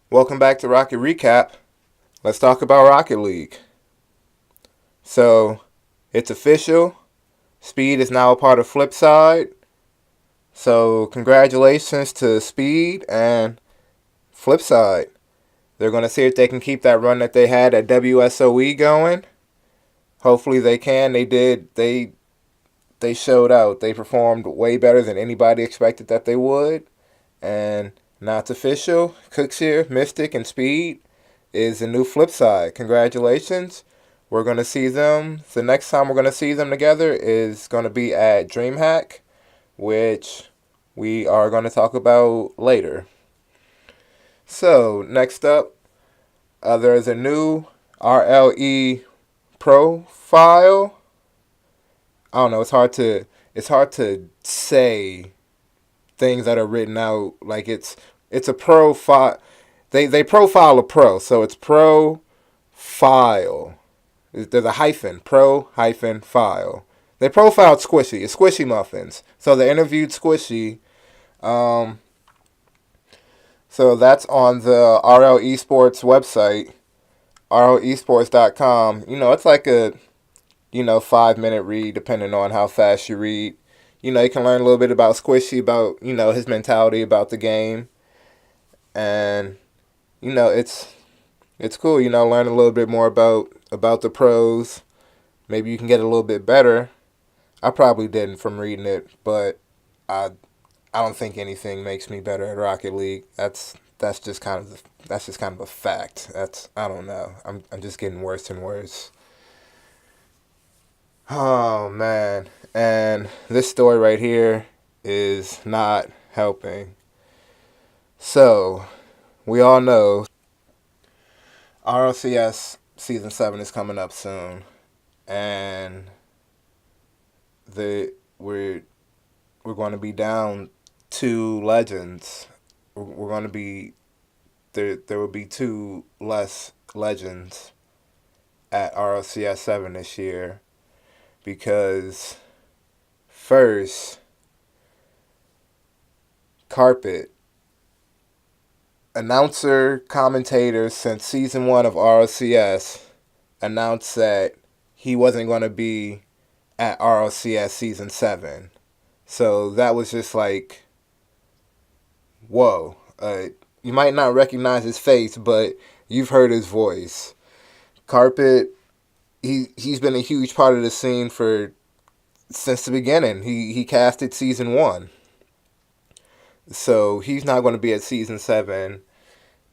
Welcome back to Rocket Recap. Let's talk about Rocket League. So, it's official. Speed is now a part of Flipside. So, congratulations to Speed and Flipside. They're going to see if they can keep that run that they had at WSOE going. Hopefully they can. They did. They showed out. They performed way better than anybody expected that they would. And now it's official. Cooks here, Mystic, and Speed is the new Flipside. Congratulations. We're going to see them. The next time we're going to see them together is going to be at Dreamhack, which we are going to talk about later. So, next up, there is a new RLE profile. I don't know, it's hard to say things that are written out like it's a profile. They profile a pro, so it's profile. There's a hyphen, pro hyphen file. They profiled Squishy. It's Squishy Muffins. So they interviewed Squishy. Um, so that's on the RL Esports website, rlesports.com. It's like a 5-minute read depending on how fast you read. You can learn a little bit about Squishy, about his mentality about the game, and it's cool. Learn a little bit more about the pros. Maybe you can get a little bit better. I probably didn't from reading it, but I I don't think anything makes me better at Rocket League. That's just kind of a fact. I don't know. I'm just getting worse and worse. Oh man. And this story right here is not helping. So, we all know RLCS season 7 is coming up soon, and the we're going to be down two legends. We're going to be there will be two less legends at RLCS 7 this year because first Carpet, announcer commentator since season 1 of RLCS, announced that he wasn't going to be at RLCS season 7. So that was just like, whoa. You might not recognize his face, but you've heard his voice. Carpet, he's been a huge part of the scene for since the beginning. He casted season 1. So he's not going to be at season 7.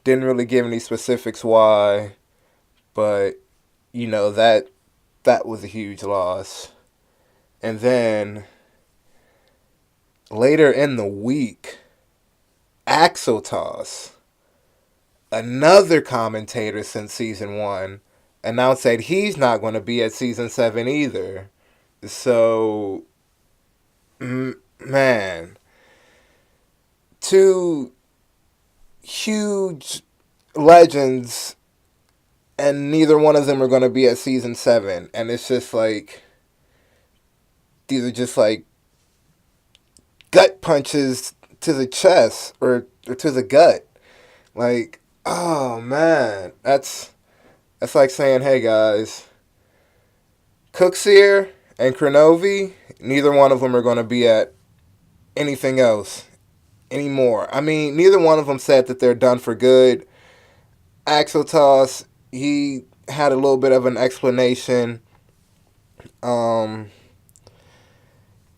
Didn't really give any specifics why, but that was a huge loss. And then later in the week, Axotos, another commentator since season 1, announced that he's not going to be at season 7 either. So, man, two huge legends, and neither one of them are going to be at season 7. And it's just like, these are just like gut punches to the chest or to the gut. Like, oh man, that's like saying, hey guys, Cooksier and Kronovi, neither one of them are going to be at anything else anymore. I mean, neither one of them said that they're done for good. Axotos, he had a little bit of an explanation. Um,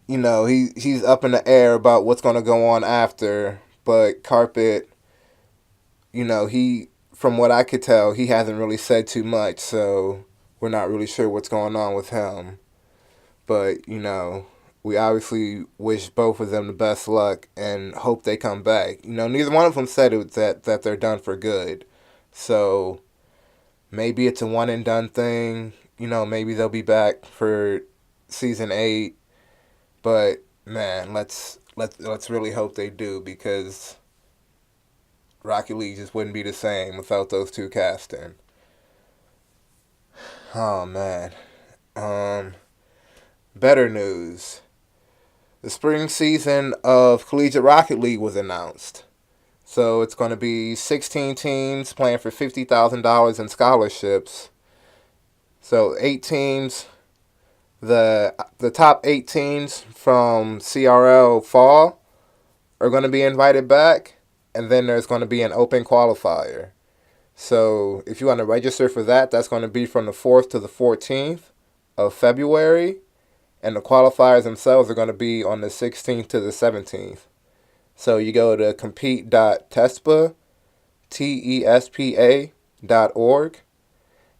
he's up in the air about what's going to go on after, but Carpet, he, from what I could tell, he hasn't really said too much, so we're not really sure what's going on with him. But, we obviously wish both of them the best luck and hope they come back. Neither one of them said that they're done for good. So maybe it's a one and done thing. Maybe they'll be back for season 8. But man, let's really hope they do, because Rocket League just wouldn't be the same without those two casting. Oh man. Better news. The spring season of Collegiate Rocket League was announced. So it's going to be 16 teams playing for $50,000 in scholarships. So 8 teams, the top 8 teams from CRL fall are going to be invited back, and then there's going to be an open qualifier. So if you want to register for that, that's going to be from the 4th to the 14th of February, and the qualifiers themselves are going to be on the 16th to the 17th. So you go to compete.tespa.org,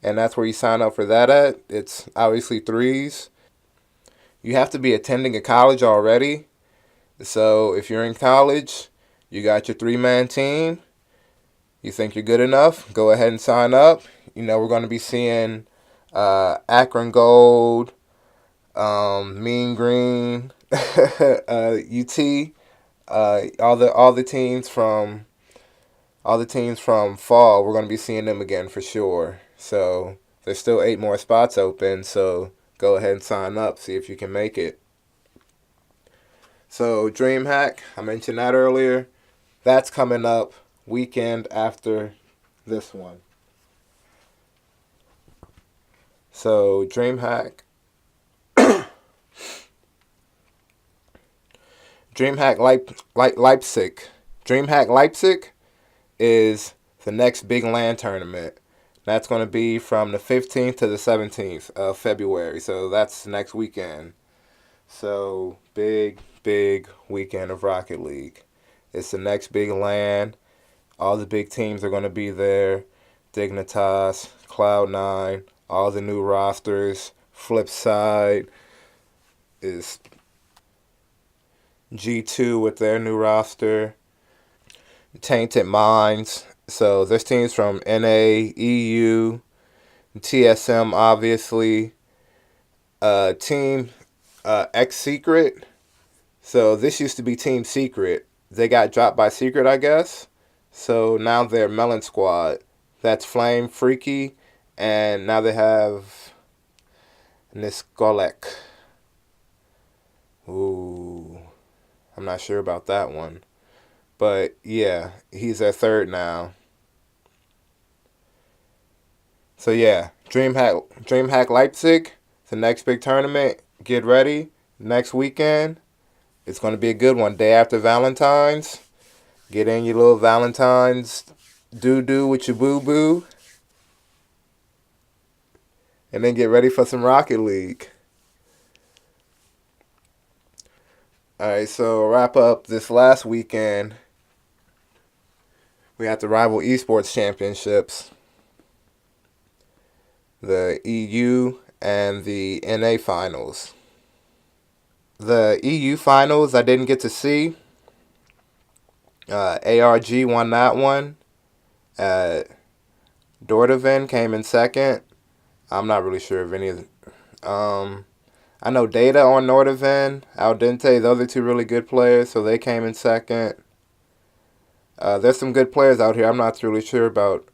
and that's where you sign up for that at. It's obviously threes. You have to be attending a college already. So if you're in college, you got your 3-man team, you think you're good enough, go ahead and sign up. We're going to be seeing Akron Gold, Mean Green, UT, all the teams from fall. We're going to be seeing them again for sure. So there's still 8 more spots open. So go ahead and sign up. See if you can make it. So Dreamhack, I mentioned that earlier. That's coming up weekend after this one. So Dreamhack Leipzig. Dreamhack Leipzig is the next big LAN tournament. That's going to be from the 15th to the 17th of February. So that's next weekend. So big weekend of Rocket League. It's the next big LAN. All the big teams are going to be there. Dignitas, Cloud9, all the new rosters. Flipside is G2 with their new roster. Tainted Minds. So there's teams from NA, EU, TSM obviously. Team X Secret. So this used to be Team Secret. They got dropped by Secret, I guess. So now they're Melon Squad. That's Flame, Freaky, and now they have Niskolek. Ooh, I'm not sure about that one. But yeah, he's their third now. So yeah, Dreamhack Leipzig, the next big tournament. Get ready. Next weekend, it's going to be a good one. Day after Valentine's. Get in your little Valentine's doo-doo with your boo-boo. And then get ready for some Rocket League. Alright, so wrap up this last weekend. We had the Rival Esports Championships. The EU and the NA Finals. The EU Finals I didn't get to see. ARG won that one. Dordovan came in second. I'm not really sure of any of them. I know Data on Nordovan, Al Dente, those are 2 really good players, so they came in second. There's some good players out here. I'm not really sure about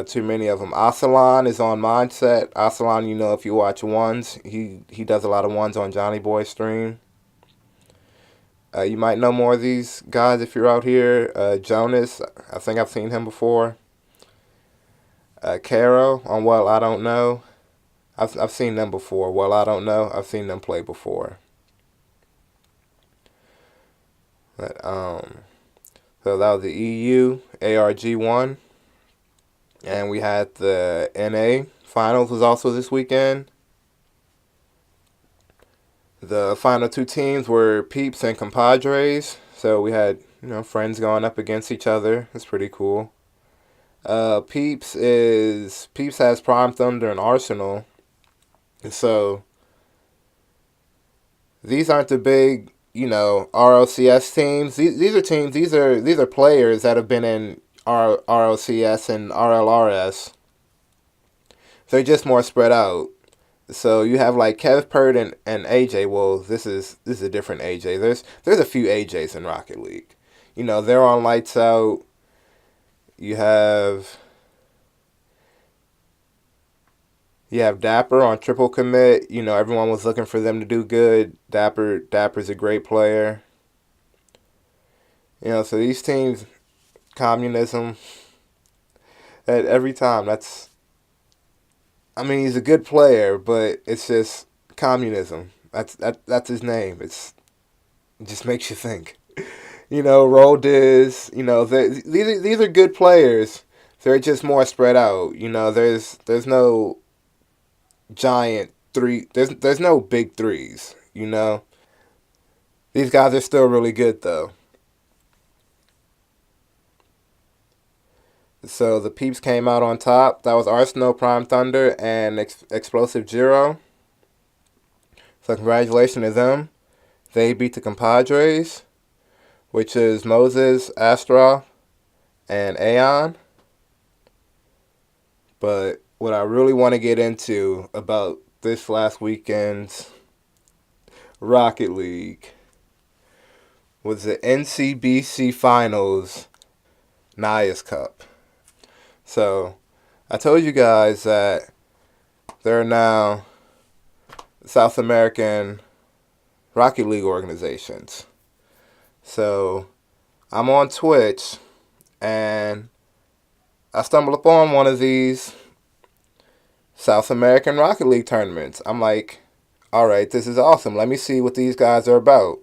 too many of them. Asalan is on Mindset. Asalan, if you watch ones, he does a lot of ones on Johnny Boy's stream. You might know more of these guys if you're out here. Jonas, I think I've seen him before. Caro on Well I Don't Know. I've seen them before. Well I Don't Know. I've seen them play before. But, so that was the EU. ARG won. And we had the NA Finals was also this weekend. The final 2 teams were Peeps and Compadres. So we had, friends going up against each other. It's pretty cool. Peeps has Prime Thunder and Arsenal. So these aren't the big, RLCS teams. These are teams. These are players that have been in RLCS and RLRS. They're just more spread out. So you have like Kev Pert and AJ. Well, this is a different AJ. There's a few AJs in Rocket League. They're on Lights Out. You have Dapper on Triple Commit. Everyone was looking for them to do good. Dapper's a great player. So these teams communism. Every time, he's a good player, but it's just communism. That's his name. It just makes you think. Roldiz. These are good players. They're just more spread out. There's no giant three. There's no big threes. These guys are still really good though. So the Peeps came out on top. That was Arsenal, Prime Thunder, and Explosive Zero. So congratulations to them. They beat the Compadres, which is Moses, Astra, and Aeon. But what I really want to get into about this last weekend's Rocket League was the NCBC Finals Nias Cup. So, I told you guys that there are now South American Rocket League organizations. So, I'm on Twitch, and I stumbled upon one of these South American Rocket League tournaments. I'm like, alright, this is awesome. Let me see what these guys are about.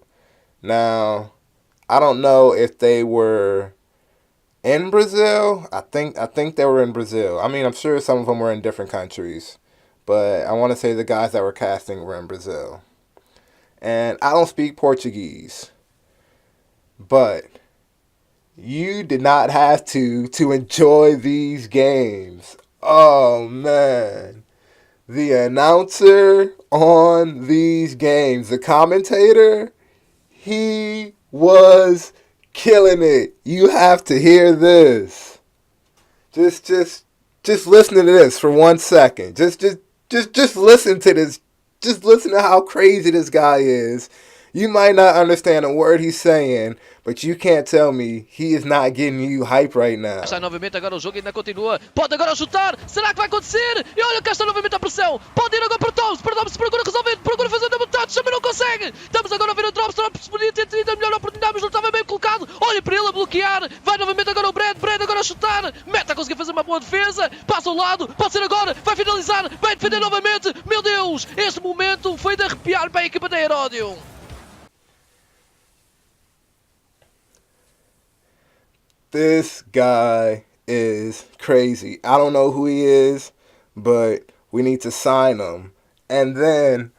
Now, I don't know if they were in Brazil. I think they were in Brazil. I'm sure some of them were in different countries, but I want to say the guys that were casting were in Brazil. And I don't speak Portuguese, but you did not have to enjoy these games. Oh man, the announcer on these games, the commentator, he was killing it. You have to hear this. Just listen to this for 1 second. Just listen to this. Just listen to how crazy this guy is. You might not understand a word he's saying, but you can't tell me he is not getting you hype right now. Sai novamente agora o jogo ainda continua. Pode agora chutar. Será que vai acontecer? E olha, cá está novamente a pressão. Pode ir agora para o Toms. Para o Toms procura resolver. Procura fazer o touch. Também não consegue. Estamos agora a ver o Toms. Toms podia ter tido a melhor oportunidade, mas não estava bem colocado. Olha para ele a bloquear. Vai novamente agora o Brad. Brad agora a chutar. Meta a conseguir fazer uma boa defesa. Passa ao lado. Pode ser agora. Vai finalizar. Vai defender novamente. Meu Deus. Este momento foi de arrepiar para a equipa da Heródio. This guy is crazy. I don't know who he is, but we need to sign him. And then,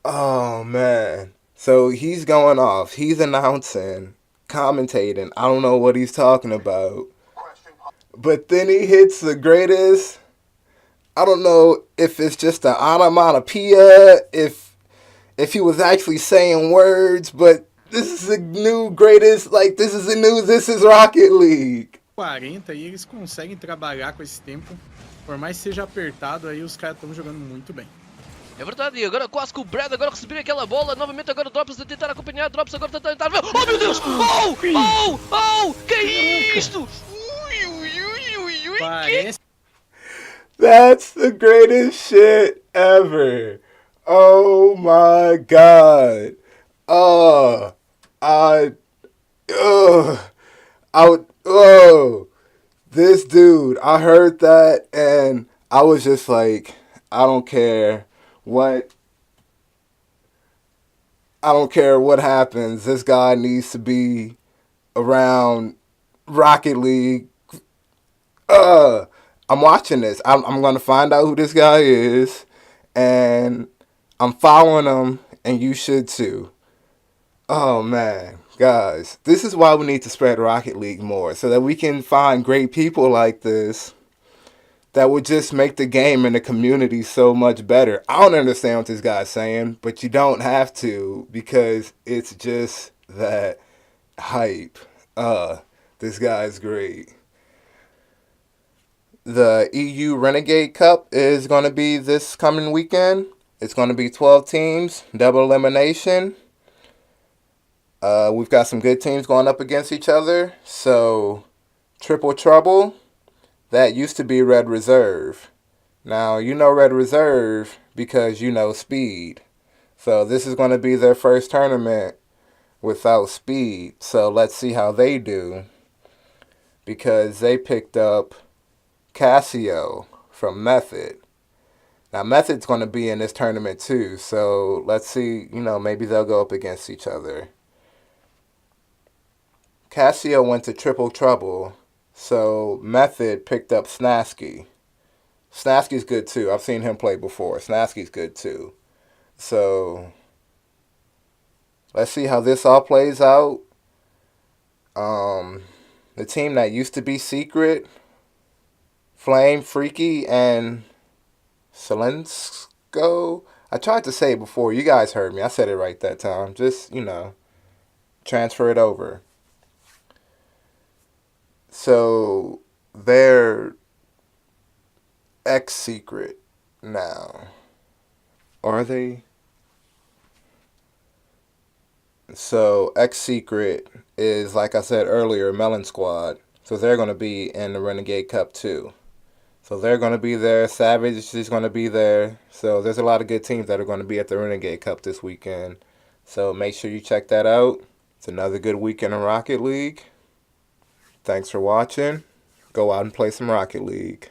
oh man. So he's going off. He's announcing, commentating. I don't know what he's talking about. But then he hits the greatest. I don't know if it's just an onomatopoeia, if he was actually saying words, but this is the new greatest, this is Rocket League. 40 e eles conseguem trabalhar com esse tempo. Por mais que seja apertado, aí os caras estão jogando muito bem. É verdade, e agora quase que o Brad agora receber aquela bola. Novamente agora o Drops a tentar acompanhar. Drops agora a tentar... Oh meu Deus! Oh! Que é isto? Parece... That's the greatest shit ever. Oh my god. This dude, I heard that and I was just like, I don't care what happens. This guy needs to be around Rocket League. I'm watching this. I'm going to find out who this guy is, and I'm following him, and you should too. Oh man, guys, this is why we need to spread Rocket League more, so that we can find great people like this that would just make the game and the community so much better. I don't understand what this guy's saying, but you don't have to, because it's just that hype. This guy's great. The EU Renegade Cup is going to be this coming weekend. It's going to be 12 teams, double elimination. We've got some good teams going up against each other. So, Triple Trouble, that used to be Red Reserve. Now, you know Red Reserve because you know Speed. So, this is going to be their first tournament without Speed. So, let's see how they do. because they picked up Casio from Method. Now, Method's going to be in this tournament too, so let's see, maybe they'll go up against each other. Casio went to Triple Trouble, so Method picked up Snasky. Snasky's good too. I've seen him play before. Snasky's good too. So, let's see how this all plays out. The team that used to be Secret, Flame, Freaky, and Selensko. I tried to say it before. You guys heard me. I said it right that time. Just, transfer it over. So, they're ex-Secret now. Are they? So, ex-Secret is, like I said earlier, Melon Squad. So, they're going to be in the Renegade Cup too. So they're going to be there. Savage is going to be there. So there's a lot of good teams that are going to be at the Renegade Cup this weekend. So make sure you check that out. It's another good weekend in Rocket League. Thanks for watching. Go out and play some Rocket League.